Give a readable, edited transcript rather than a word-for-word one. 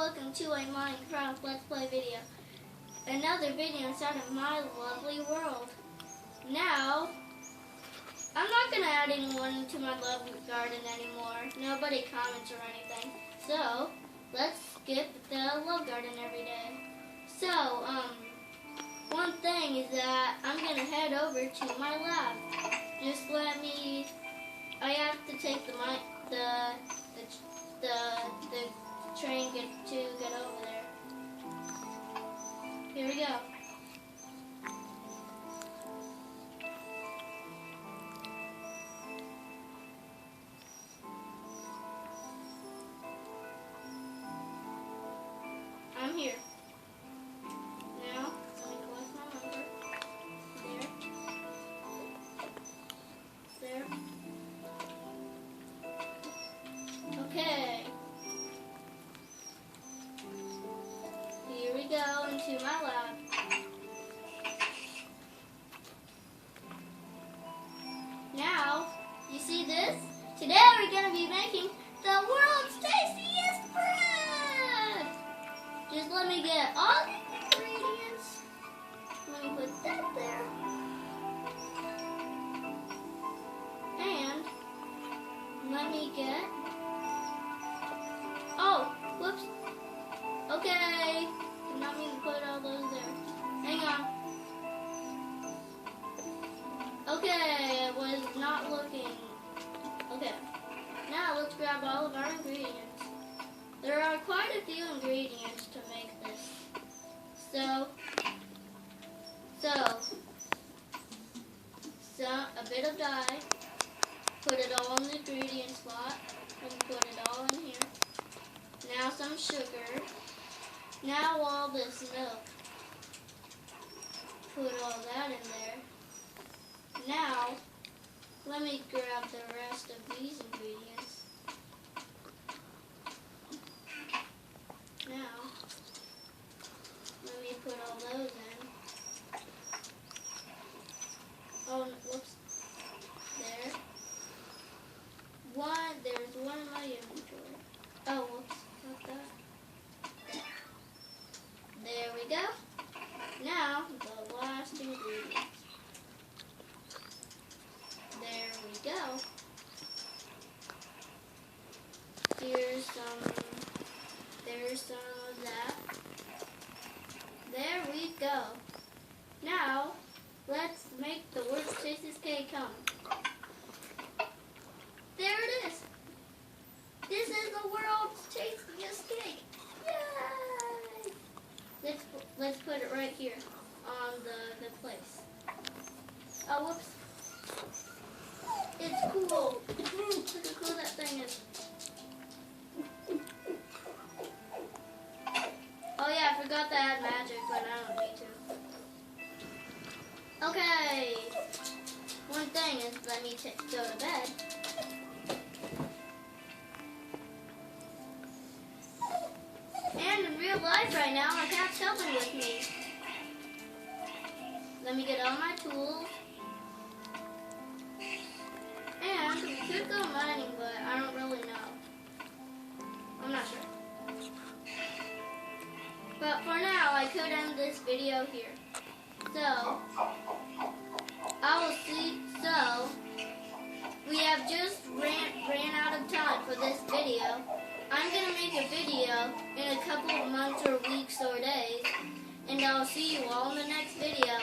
welcome to a Minecraft Let's Play video. Another video inside of my lovely world. Now, I'm not going to add anyone to my love garden anymore. Nobody comments or anything. So, let's skip the love garden every day. So, one thing is that I'm going to head over to my lab. Just let me, I have to take the train to get over there. Here we go. I'm here. Now, let me collect my number. There. Okay. Here we go into my lab. Now, you see this? Today we're going to be making the world's tastiest bread! Just let me get all the ingredients. Let me put that there. And let me get... Oh, whoops. Okay. Did not mean to put all those there. Hang on. Okay, it was not looking. Okay. Now let's grab all of our ingredients. There are quite a few ingredients to make this. A bit of dye. Put it all in the ingredient slot. And put it all in here. Now some sugar. Now all this milk. Put all that in there. Now, let me grab the rest of these ingredients. Now, let me put all those in. Oh, whoops. There. There's one in my inventory. Oh, whoops. Not that. There we go. Now, the last ingredient. There we go. There's some of that. There we go. Now, let's make the world's tastiest cake come. There it is. This is the world's tastiest cake. Yay! Let's put it right here on the place. Oh, whoops. It's cool. Look how cool that thing is. Oh yeah, I forgot to add magic, but I don't need to. Okay. One thing is, let me go to bed. And in real life right now, my cat's helping with me. Let me get all my tools. And we could go mining, but I don't really know. I'm not sure. But for now, I could end this video here. So, I will see. So, we have just ran out of time for this video. I'm going to make a video in a couple of months or weeks or days. And I'll see you all in the next video.